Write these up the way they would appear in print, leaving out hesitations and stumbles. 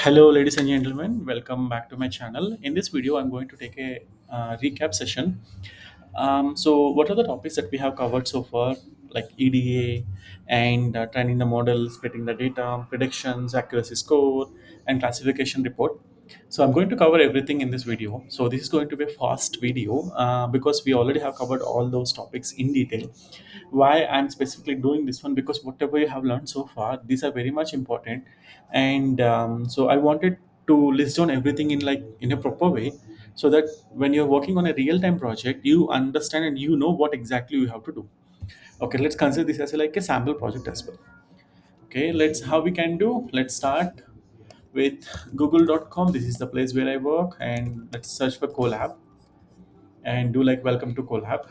Hello, ladies and gentlemen. Welcome back to my channel. In this video, I'm going to take a recap session. What are the topics that we have covered so far, like EDA and training the model, splitting the data, predictions, accuracy score, and classification report? So, I'm going to cover everything in this video. So, this is going to be a fast video because we already have covered all those topics in detail. Why I'm specifically doing this one, because whatever you have learned so far, these are very much important. And so I wanted to list down everything in in a proper way, so that when you're working on a real-time project, you understand and you know what exactly you have to do. Okay, let's consider this as like a sample project as well. Okay, let's how we can do. Let's start with google.com. This is the place where I work, and let's search for collab and do like welcome to collab.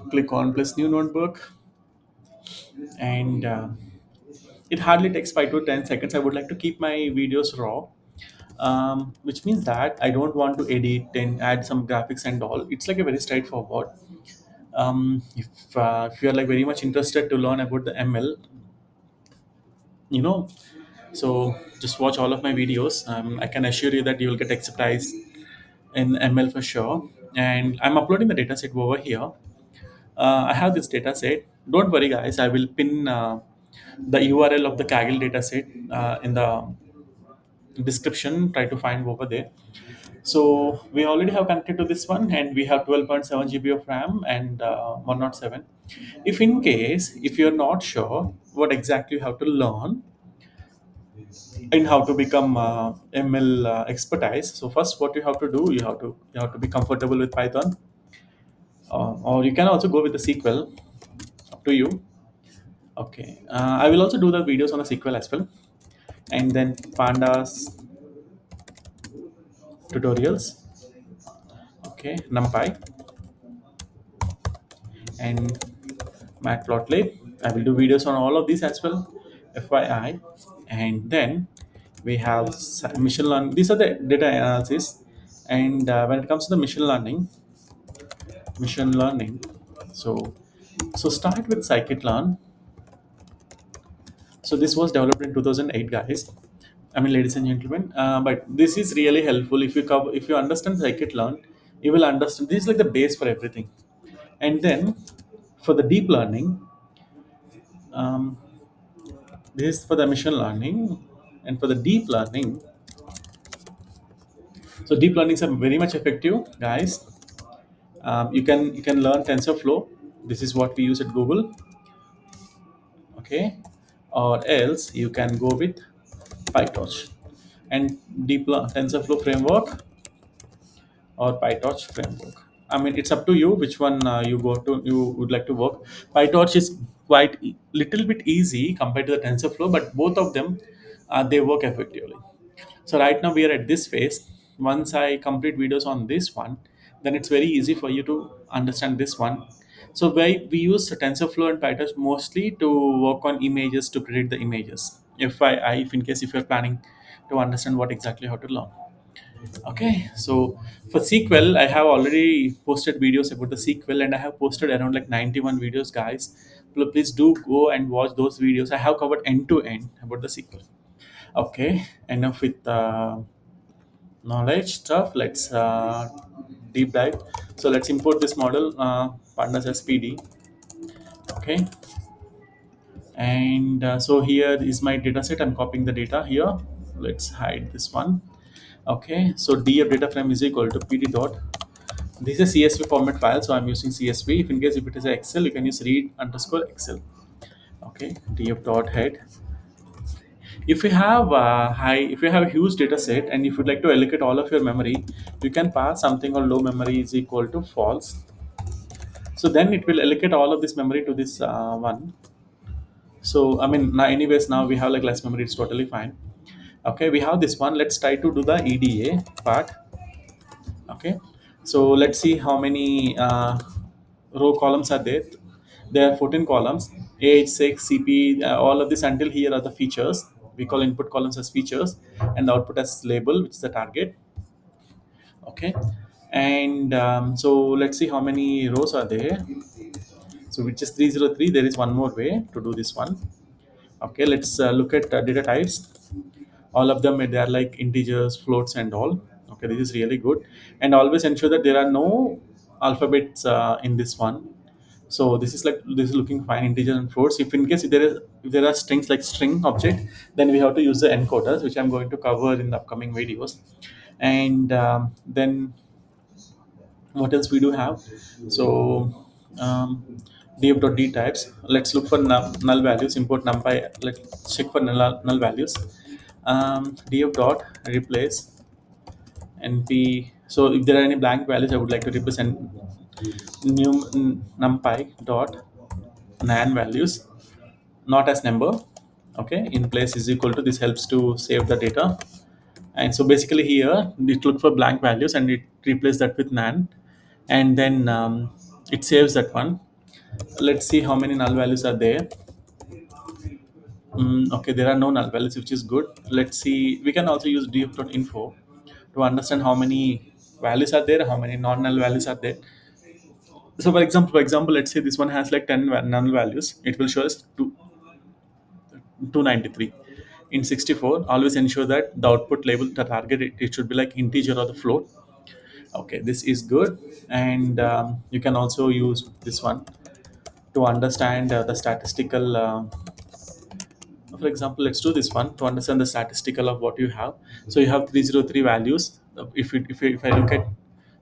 Click on plus new notebook, and it hardly takes 5 to 10 seconds. I would like to keep my videos raw, which means that I don't want to edit and add some graphics and all. It's like a very straightforward. If you're like very much interested to learn about the ML, you know, so just watch all of my videos. I can assure you that you will get expertise in ML for sure. And I'm uploading the dataset over here. I have this dataset. Don't worry, guys. I will pin the URL of the Kaggle dataset in the description. Try to find over there. So we already have connected to this one, and we have 12.7 GB of RAM and 107. If in case, if you're not sure what exactly you have to learn and how to become ML expertise, so first what you have to do, you have to be comfortable with Python, or you can also go with the SQL. Up to you. Okay, I will also do the videos on the SQL as well, and then pandas tutorials. Okay, NumPy and Matplotlib. I will do videos on all of these as well, FYI. And then we have machine learning. These are the data analysis. And when it comes to the machine learning. So, so start with scikit-learn. So this was developed in 2008, guys. I mean, ladies and gentlemen. But this is really helpful if you cover, if you understand scikit-learn, you will understand. This is like the base for everything. And then for the deep learning, um, this is for the machine learning, and for the deep learning. So deep learnings are very much effective, guys. You can learn TensorFlow. This is what we use at Google. Okay, or else you can go with PyTorch and TensorFlow framework or PyTorch framework. I mean, it's up to you which one you would like to work. PyTorch is quite little bit easy compared to the TensorFlow, but both of them they work effectively. So right now we are at this phase. Once I complete videos on this one, then it's very easy for you to understand this one. So we use TensorFlow and PyTorch mostly to work on images, to predict the images. If in case if you're planning to understand what exactly how to learn. Okay, so for SQL, I have already posted videos about the SQL, and I have posted around like 91 videos, guys. Please do go and watch those videos. I have covered end to end about the SQL. Okay, enough with knowledge stuff. Let's deep dive. So let's import this model, pandas SPD. Okay, and so here is my data set. I'm copying the data here. Let's hide this one. Okay, so df data frame is equal to pd dot. This is a CSV format file, so I'm using CSV. If in case if it is a Excel, you can use read underscore Excel. Okay, df dot head. If you have a huge data set and if you'd like to allocate all of your memory, you can pass something on low memory is equal to false. So then it will allocate all of this memory to this one. So I mean, now anyways, now we have like less memory. It's totally fine. Okay, we have this one. Let's try to do the EDA part. Okay, so let's see how many row columns are there. There are 14 columns: age, sex, CP, all of this until here are the features. We call input columns as features and the output as label, which is the target. Okay, and so let's see how many rows are there. So which is 303. There is one more way to do this one. Okay, let's look at data types. All of them, they are like integers, floats, and all. Okay, this is really good. And always ensure that there are no alphabets in this one. So this is looking fine, integer and floats. If in case if there are strings like string object, then we have to use the encoders, which I'm going to cover in the upcoming videos. And then what else we do have? So um, df.d types, let's look for null values, import numpy. Let's check for null values. Df dot replace np. So if there are any blank values, I would like to replace new numpy dot nan values, not as number. Okay, in place is equal to, this helps to save the data. And so basically here it look for blank values and it replace that with nan, and then it saves that one. Let's see how many null values are there. Okay, there are no null values, which is good. Let's see, we can also use df.info to understand how many values are there, how many non-null values are there. So for example, let's say this one has like 10 null values, it will show us 293. In 64, always ensure that the output label, the target, it should be like integer or the float. Okay, this is good. And you can also use this one to understand the statistical. For example, let's do this one to understand the statistical of what you have. So you have 303 values. If I look at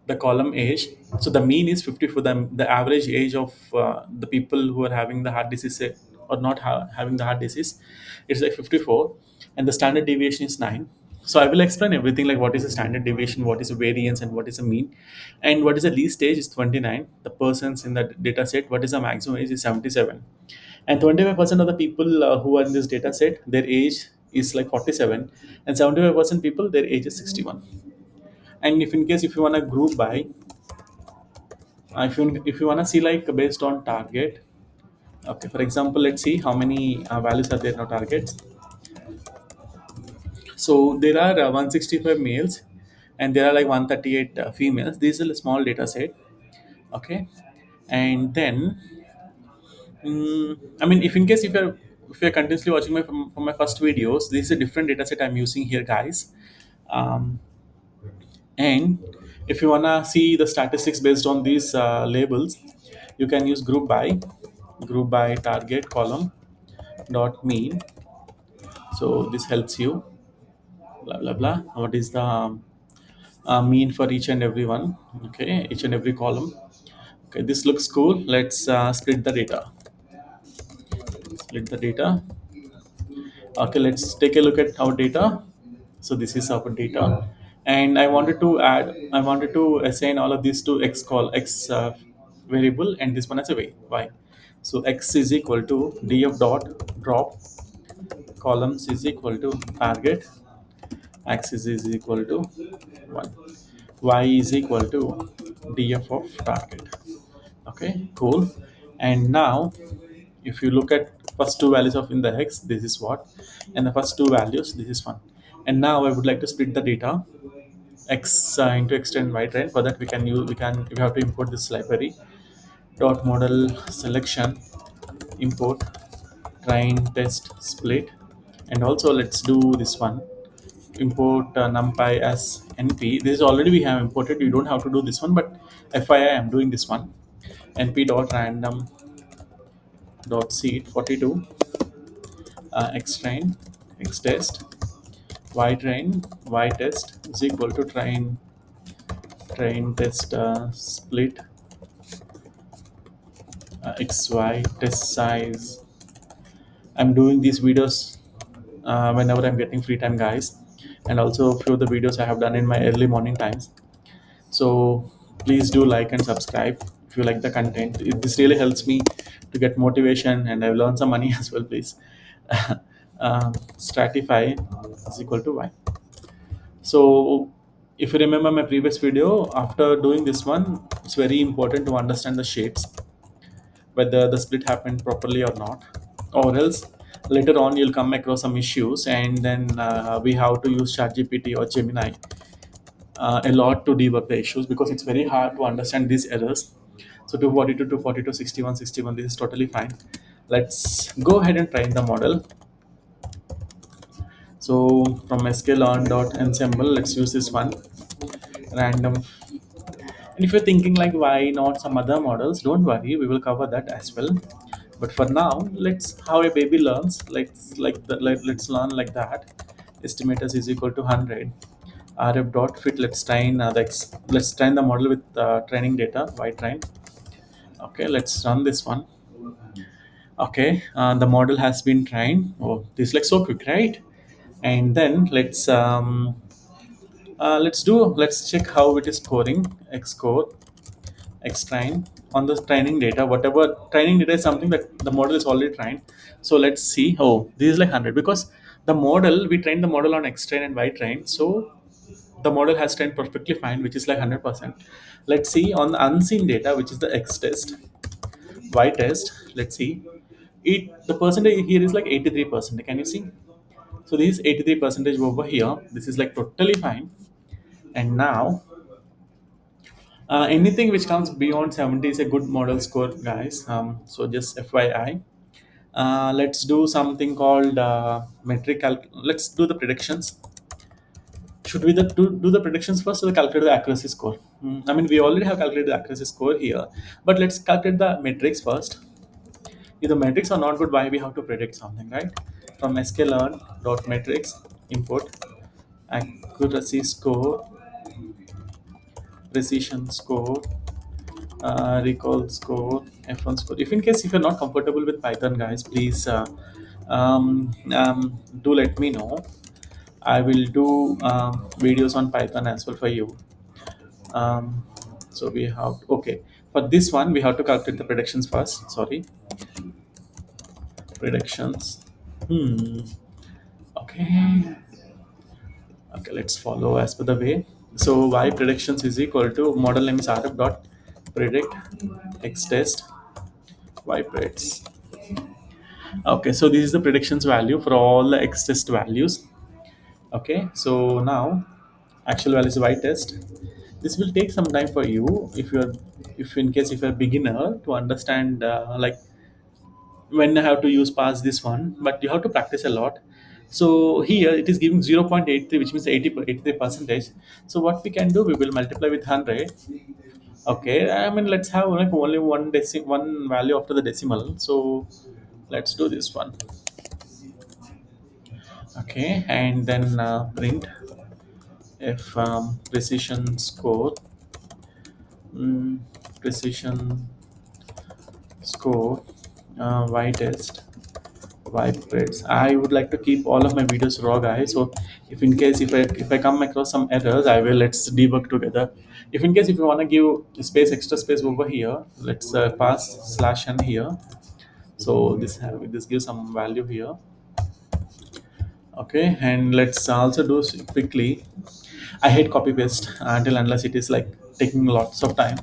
the column age, so the mean is 54. The average age of the people who are having the heart disease, or not having the heart disease, it's like 54, and the standard deviation is 9. So I will explain everything, like what is the standard deviation, what is the variance, and what is the mean, and what is the least age is 29. The persons in the data set, what is the maximum age is 77, and 25% of the people who are in this data set, their age is like 47, and 75% people, their age is 61. And if in case if you want to group by, if you want to see like based on target. Okay, for example, let's see how many values are there in our targets. So there are 165 males, and there are like 138 females. This is a small data set. Okay, and then I mean, if in case if you're continuously watching from my first videos, this is a different data set I'm using here, guys. um, and if you wanna see the statistics based on these labels, you can use group by target column dot mean. So this helps you, blah blah blah, what is the mean for each and every one. Okay, each and every column. Okay, this looks cool. Let's split the data. Okay, let's take a look at our data. So this is our data, and I wanted to assign all of these to x variable, and this one as a y. So x is equal to df dot drop, columns is equal to target, axis is equal to 1, y is equal to df of target. Okay, cool. And now if you look at first two values of in the x, this is what, and the first two values, this is 1. And now I would like to split the data x into x and y train. For that we have to import this library dot model selection, import train test split. And also let's do this one, import numpy as np. This is already we have imported, you don't have to do this one, but fyi I'm doing this one. Np dot random dot seed 42, x train x test, y train y test is equal to train test split, xy test size. I'm doing these videos whenever I'm getting free time, guys, and also a few of the videos I have done in my early morning times. So please do like and subscribe if you like the content. This really helps me to get motivation, and I've learned some money as well. Please, stratify is equal to y. So if you remember my previous video, after doing this one, it's very important to understand the shapes, whether the split happened properly or not, or else later on you'll come across some issues, and then we have to use ChatGPT or Gemini a lot to debug the issues, because it's very hard to understand these errors. So 242, 242, 61, 61, this is totally fine. Let's go ahead and train the model. So from sklearn.ensemble, let's use this one, random. And if you're thinking like why not some other models, don't worry, we will cover that as well. But for now, let's how a baby learns. Let's learn like that. Estimators is equal to 100. Rf dot fit. Let's train the model with training data. Why train? Okay, let's run this one. Okay, the model has been trained. Oh, this looks so quick, right? And then let's check how it is scoring. X score, X train on the training data. Whatever training data is something that the model is already trained. So let's see. Oh, this is like 100 because the model we trained the model on X train and Y train. So the model has trained perfectly fine, which is like 100%. Let's see on the unseen data, which is the X test, Y test. Let's see. The percentage here is like 83%. Can you see? So this is 83 percentage over here. This is like totally fine. And now anything which comes beyond 70 is a good model score, guys. So just FYI. Let's do something called let's do the predictions. Should we do the predictions first or calculate the accuracy score? I mean, we already have calculated the accuracy score here, but let's calculate the metrics first. If the metrics are not good, why we have to predict something, right? From sklearn dot metrics import accuracy score, precision score, recall score, F1 score. If in case if you're not comfortable with Python, guys, please do let me know. I will do videos on Python as well for you. Um, so we have okay. For this one, we have to calculate the predictions first. Sorry, predictions. Hmm. Okay. Okay. Let's follow as per the way. So y predictions is equal to model name is rf dot predict x test y preds. Okay, so this is the predictions value for all the x test values. Okay, so now actual value is y test. This will take some time for you if in case if you're a beginner to understand when I have to use pass this one, but you have to practice a lot. So here it is giving 0.83, which means 83 percentage. So what we can do, we will multiply with 100. Okay, I mean let's have like only one value after the decimal. So let's do this one. Okay, and then print if precision score, mm, precision score, y test, y grades. I would like to keep all of my videos raw, guys. So if in case if I come across some errors, I will let's debug together. If in case if you want to give space extra space over here, let's pass slash n here. So this gives some value here. Okay, and let's also do quickly. I hate copy paste until unless it is like taking lots of time.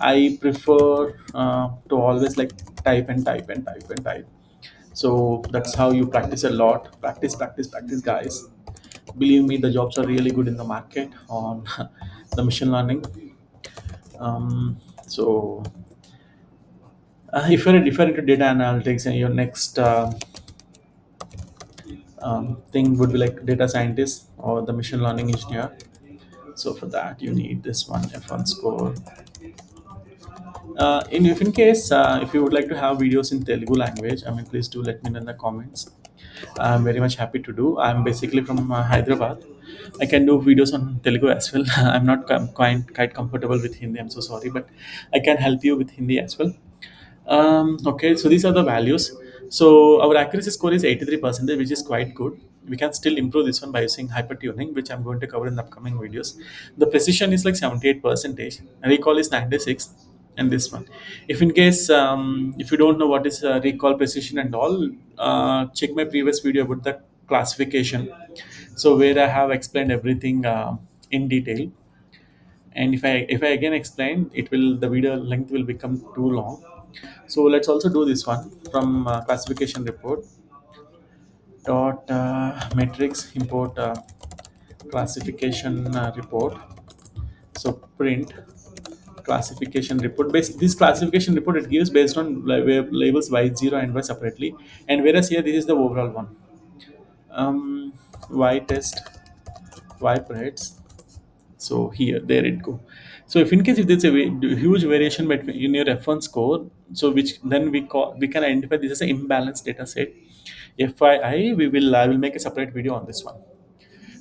I prefer to always like type and type and type and type. So that's how you practice a lot. Practice, practice, practice, guys. Believe me, the jobs are really good in the market on the machine learning. So if you're into data analytics and your next thing would be like data scientist or the machine learning engineer. So for that, you need this one F1 score. If in case if you would like to have videos in Telugu language, I mean, please do let me know in the comments. I'm very much happy to do. I'm basically from Hyderabad. I can do videos on Telugu as well. I'm not quite comfortable with Hindi. I'm so sorry, but I can help you with Hindi as well. Okay, so these are the values. So our accuracy score is 83%, which is quite good. We can still improve this one by using hypertuning, which I'm going to cover in the upcoming videos. The precision is like 78%, recall is 96, and this one. If in case if you don't know what is recall precision and all, check my previous video about the classification. So where I have explained everything in detail. And if I again explain, it will the video length will become too long. So let's also do this one from classification report dot metrics import classification report. So print classification report. This classification report it gives based on where labels y0 and y separately, and whereas here this is the overall one. um, y test y parades. So here, there it go. So if in case if there's a huge variation between in your reference score, so which then we can identify this as an imbalanced data set. FYI, I will make a separate video on this one.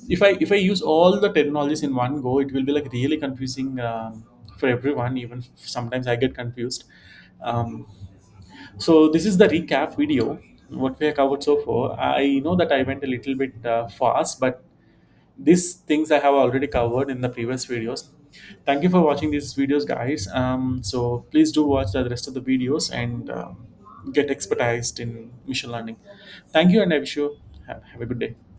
If I use all the technologies in one go, it will be like really confusing for everyone. Even sometimes I get confused. Um, so this is the recap video what we have covered so far. I know that I went a little bit fast, but these things I have already covered in the previous videos. Thank you for watching these videos, guys. So please do watch the rest of the videos and get expertised in machine learning. Thank you, and I wish you have a good day.